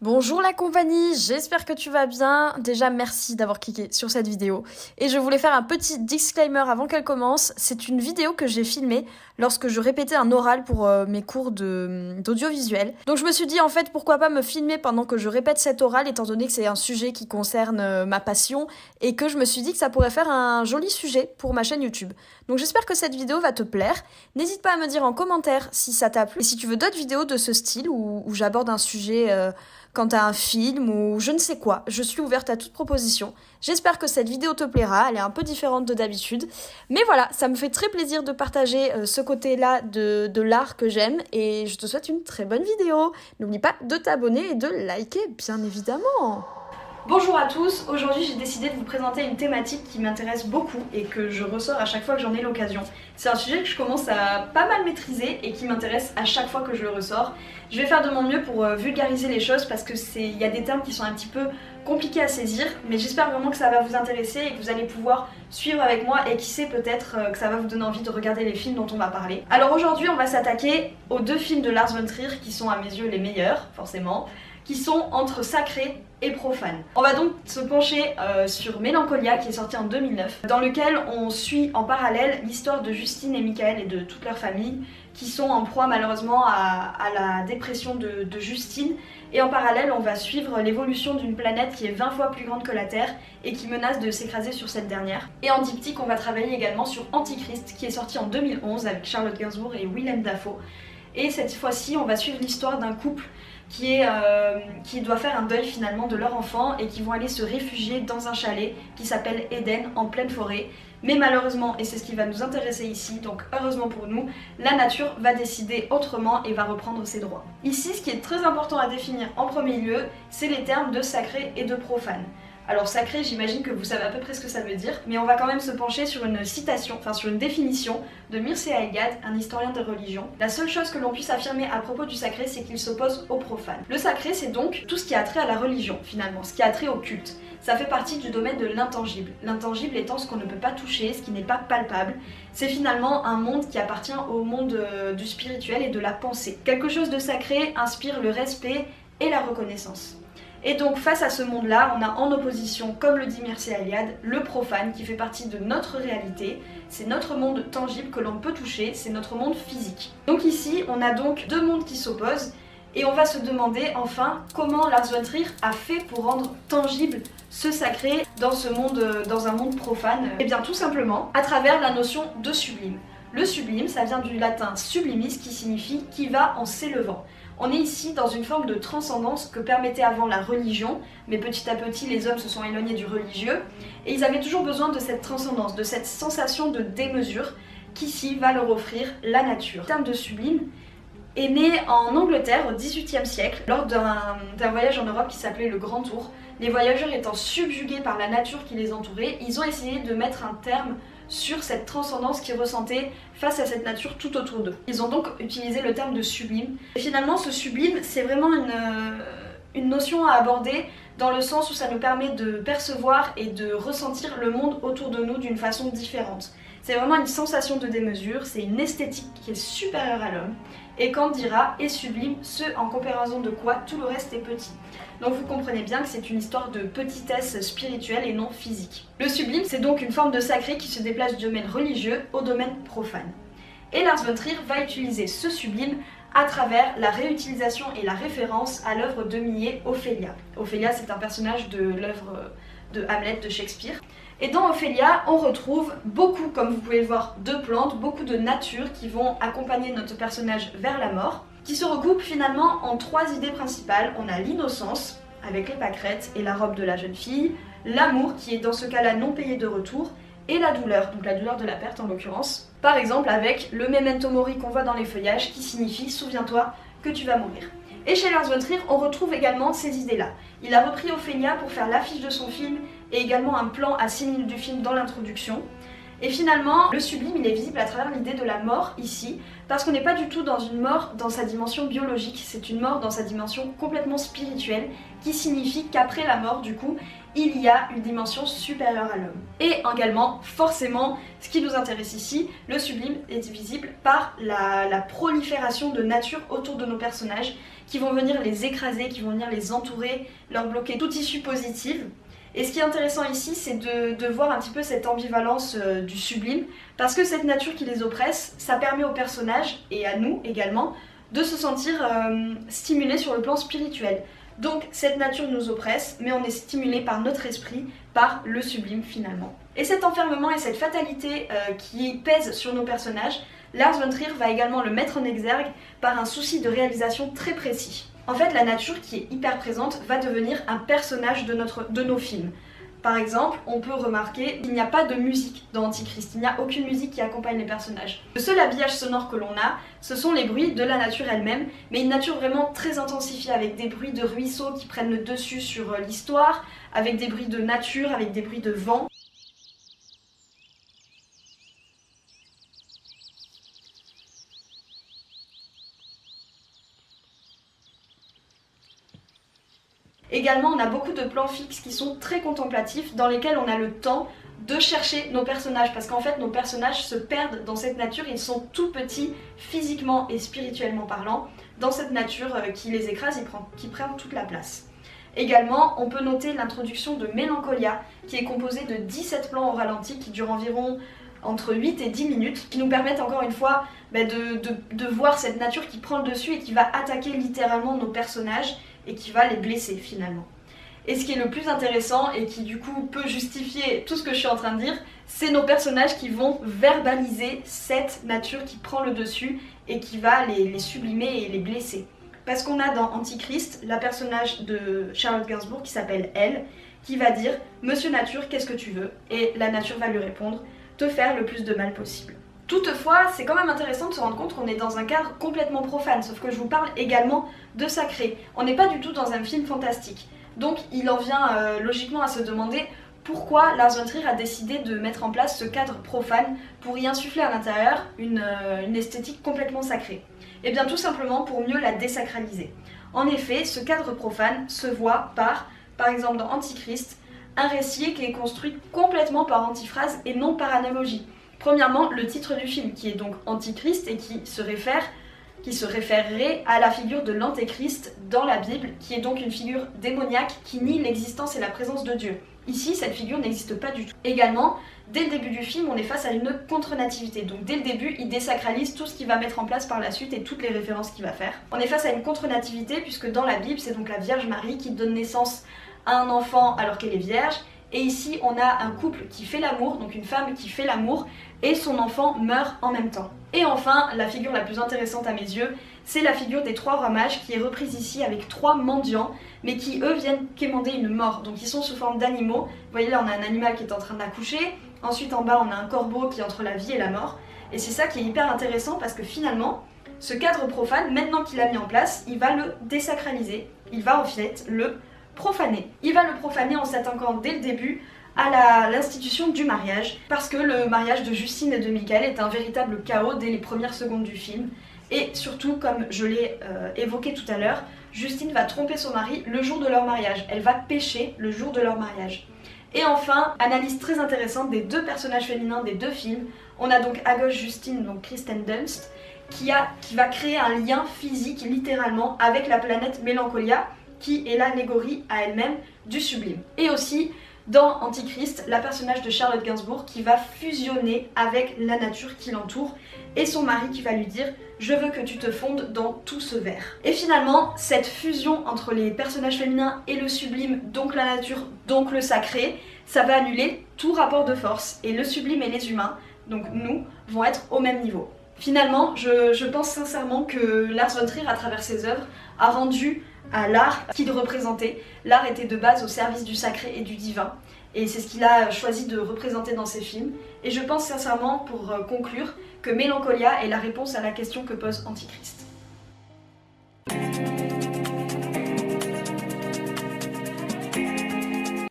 Bonjour la compagnie, j'espère que tu vas bien. Déjà merci d'avoir cliqué sur cette vidéo. Et je voulais faire un petit disclaimer avant qu'elle commence. C'est une vidéo que j'ai filmée lorsque je répétais un oral pour mes cours d'audiovisuel. Donc je me suis dit en fait pourquoi pas me filmer pendant que je répète cet oral étant donné que c'est un sujet qui concerne ma passion et que je me suis dit que ça pourrait faire un joli sujet pour ma chaîne YouTube. Donc j'espère que cette vidéo va te plaire. N'hésite pas à me dire en commentaire si ça t'a plu et si tu veux d'autres vidéos de ce style où j'aborde un sujet quant à un film ou je ne sais quoi. Je suis ouverte à toute proposition. J'espère que cette vidéo te plaira, elle est un peu différente de d'habitude. Mais voilà, ça me fait très plaisir de partager ce côté-là de l'art que j'aime et je te souhaite une très bonne vidéo. N'oublie pas de t'abonner et de liker, bien évidemment. Bonjour à tous, aujourd'hui j'ai décidé de vous présenter une thématique qui m'intéresse beaucoup et que je ressors à chaque fois que j'en ai l'occasion. C'est un sujet que je commence à pas mal maîtriser et qui m'intéresse à chaque fois que je le ressors. Je vais faire de mon mieux pour vulgariser les choses parce que il y a des termes qui sont un petit peu compliqués à saisir, mais j'espère vraiment que ça va vous intéresser et que vous allez pouvoir suivre avec moi et qui sait peut-être que ça va vous donner envie de regarder les films dont on va parler. Alors aujourd'hui on va s'attaquer aux deux films de Lars von Trier qui sont à mes yeux les meilleurs, forcément, qui sont entre sacré et profane. On va donc se pencher sur Mélancolia qui est sorti en 2009, dans lequel on suit en parallèle l'histoire de Justine et Michael et de toute leur famille qui sont en proie malheureusement à la dépression de Justine, et en parallèle on va suivre l'évolution d'une planète qui est 20 fois plus grande que la Terre et qui menace de s'écraser sur cette dernière. Et en diptyque on va travailler également sur Antichrist qui est sorti en 2011 avec Charlotte Gainsbourg et Willem Dafoe. Et cette fois-ci on va suivre l'histoire d'un couple qui doit faire un deuil finalement de leur enfant et qui vont aller se réfugier dans un chalet qui s'appelle Eden en pleine forêt. Mais malheureusement, et c'est ce qui va nous intéresser ici, donc heureusement pour nous, la nature va décider autrement et va reprendre ses droits. Ici, ce qui est très important à définir en premier lieu, c'est les termes de sacré et de profane. Alors sacré, j'imagine que vous savez à peu près ce que ça veut dire, mais on va quand même se pencher sur une citation, enfin sur une définition de Mircea Eliade, un historien des religions. La seule chose que l'on puisse affirmer à propos du sacré, c'est qu'il s'oppose au profane. Le sacré, c'est donc tout ce qui a trait à la religion, finalement, ce qui a trait au culte. Ça fait partie du domaine de l'intangible. L'intangible étant ce qu'on ne peut pas toucher, ce qui n'est pas palpable. C'est finalement un monde qui appartient au monde du spirituel et de la pensée. Quelque chose de sacré inspire le respect et la reconnaissance. Et donc face à ce monde-là, on a en opposition, comme le dit Mircea Eliade, le profane qui fait partie de notre réalité. C'est notre monde tangible que l'on peut toucher, c'est notre monde physique. Donc ici, on a donc deux mondes qui s'opposent et on va se demander enfin comment Lars von Trier a fait pour rendre tangible ce sacré dans ce monde, dans un monde profane. Et bien tout simplement à travers la notion de sublime. Le sublime, ça vient du latin sublimis qui signifie qui va en s'élevant. On est ici dans une forme de transcendance que permettait avant la religion, mais petit à petit les hommes se sont éloignés du religieux, et ils avaient toujours besoin de cette transcendance, de cette sensation de démesure qu'ici va leur offrir la nature. Le terme de sublime est né en Angleterre au XVIIIe siècle, lors d'un voyage en Europe qui s'appelait le Grand Tour. Les voyageurs étant subjugués par la nature qui les entourait, ils ont essayé de mettre un terme sur cette transcendance qu'ils ressentaient face à cette nature tout autour d'eux. Ils ont donc utilisé le terme de sublime. Et finalement, ce sublime, c'est vraiment une notion à aborder dans le sens où ça nous permet de percevoir et de ressentir le monde autour de nous d'une façon différente. C'est vraiment une sensation de démesure, c'est une esthétique qui est supérieure à l'homme. Et Kant dira « est sublime ce en comparaison de quoi tout le reste est petit ». Donc vous comprenez bien que c'est une histoire de petitesse spirituelle et non physique. Le sublime, c'est donc une forme de sacré qui se déplace du domaine religieux au domaine profane. Et Lars von Trier va utiliser ce sublime à travers la réutilisation et la référence à l'œuvre de Millet, Ophélia. Ophélia, c'est un personnage de l'œuvre de Hamlet de Shakespeare. Et dans Ophélia, on retrouve beaucoup, comme vous pouvez le voir, de plantes, beaucoup de nature qui vont accompagner notre personnage vers la mort, qui se recoupent finalement en trois idées principales. On a l'innocence, avec les pâquerettes et la robe de la jeune fille, l'amour, qui est dans ce cas-là non payé de retour, et la douleur, donc la douleur de la perte en l'occurrence. Par exemple avec le memento mori qu'on voit dans les feuillages, qui signifie « souviens-toi que tu vas mourir ». Et chez Lars von Trier, on retrouve également ces idées-là. Il a repris Ophélia pour faire l'affiche de son film et également un plan à 6 minutes du film dans l'introduction. Et finalement, le sublime, il est visible à travers l'idée de la mort ici, parce qu'on n'est pas du tout dans une mort dans sa dimension biologique, c'est une mort dans sa dimension complètement spirituelle, qui signifie qu'après la mort, du coup, il y a une dimension supérieure à l'homme. Et également, forcément, ce qui nous intéresse ici, le sublime est visible par la prolifération de nature autour de nos personnages, qui vont venir les écraser, qui vont venir les entourer, leur bloquer toute issue positive. Et ce qui est intéressant ici, c'est de voir un petit peu cette ambivalence du sublime, parce que cette nature qui les oppresse, ça permet aux personnages, et à nous également, de se sentir stimulés sur le plan spirituel. Donc cette nature nous oppresse, mais on est stimulé par notre esprit, par le sublime finalement. Et cet enfermement et cette fatalité qui pèse sur nos personnages, Lars von Trier va également le mettre en exergue par un souci de réalisation très précis. En fait, la nature qui est hyper présente va devenir un personnage de nos films. Par exemple, on peut remarquer qu'il n'y a pas de musique dans Antichrist, il n'y a aucune musique qui accompagne les personnages. Le seul habillage sonore que l'on a, ce sont les bruits de la nature elle-même, mais une nature vraiment très intensifiée, avec des bruits de ruisseaux qui prennent le dessus sur l'histoire, avec des bruits de nature, avec des bruits de vent. Également, on a beaucoup de plans fixes qui sont très contemplatifs, dans lesquels on a le temps de chercher nos personnages, parce qu'en fait nos personnages se perdent dans cette nature, ils sont tout petits physiquement et spirituellement parlant, dans cette nature qui les écrase, qui prennent toute la place. Également, on peut noter l'introduction de Mélancolia, qui est composée de 17 plans au ralenti qui durent environ entre 8 et 10 minutes, qui nous permettent encore une fois de voir cette nature qui prend le dessus et qui va attaquer littéralement nos personnages et qui va les blesser finalement. Et ce qui est le plus intéressant et qui du coup peut justifier tout ce que je suis en train de dire, c'est nos personnages qui vont verbaliser cette nature qui prend le dessus et qui va les sublimer et les blesser. Parce qu'on a dans Antichrist la personnage de Charlotte Gainsbourg qui s'appelle Elle, qui va dire « Monsieur Nature, qu'est-ce que tu veux ?» Et la nature va lui répondre « Te faire le plus de mal possible ». Toutefois, c'est quand même intéressant de se rendre compte qu'on est dans un cadre complètement profane, sauf que je vous parle également de sacré. On n'est pas du tout dans un film fantastique. Donc il en vient logiquement à se demander pourquoi Lars von Trier a décidé de mettre en place ce cadre profane pour y insuffler à l'intérieur une esthétique complètement sacrée. Et bien tout simplement pour mieux la désacraliser. En effet, ce cadre profane se voit par exemple dans Antichrist, un récit qui est construit complètement par antiphrase et non par analogie. Premièrement, le titre du film, qui est donc Antichrist et qui se référerait à la figure de l'Antéchrist dans la Bible, qui est donc une figure démoniaque qui nie l'existence et la présence de Dieu. Ici, cette figure n'existe pas du tout. Également, dès le début du film, on est face à une contre-nativité. Donc dès le début, il désacralise tout ce qu'il va mettre en place par la suite et toutes les références qu'il va faire. On est face à une contre-nativité puisque dans la Bible, c'est donc la Vierge Marie qui donne naissance à un enfant alors qu'elle est vierge. Et ici, on a un couple qui fait l'amour, donc une femme qui fait l'amour, et son enfant meurt en même temps. Et enfin, la figure la plus intéressante à mes yeux, c'est la figure des 3 rois mages qui est reprise ici avec 3 mendiants, mais qui eux viennent quémander une mort. Donc ils sont sous forme d'animaux. Vous voyez là, on a un animal qui est en train d'accoucher. Ensuite en bas, on a un corbeau qui est entre la vie et la mort. Et c'est ça qui est hyper intéressant parce que finalement, ce cadre profane, maintenant qu'il a mis en place, il va le désacraliser. Il va en fait le profaner. Il va le profaner en s'attaquant dès le début à l'institution du mariage, parce que le mariage de Justine et de Michael est un véritable chaos dès les premières secondes du film. Et surtout, comme je l'ai évoqué tout à l'heure, Justine va tromper son mari le jour de leur mariage. Elle va pécher le jour de leur mariage. Et enfin, analyse très intéressante des 2 personnages féminins des 2 films. On a donc à gauche Justine, donc Kristen Dunst, qui va créer un lien physique littéralement avec la planète Mélancolia, qui est l'allégorie à elle-même du sublime. Et aussi, dans Antichrist, la personnage de Charlotte Gainsbourg qui va fusionner avec la nature qui l'entoure et son mari qui va lui dire « Je veux que tu te fondes dans tout ce verre ». Et finalement, cette fusion entre les personnages féminins et le sublime, donc la nature, donc le sacré, ça va annuler tout rapport de force. Et le sublime et les humains, donc nous, vont être au même niveau. Finalement, je pense sincèrement que Lars von Trier, à travers ses œuvres, a rendu à l'art qu'il représentait. L'art était de base au service du sacré et du divin, et c'est ce qu'il a choisi de représenter dans ses films. Et je pense sincèrement, pour conclure, que Mélancolia est la réponse à la question que pose Antichrist.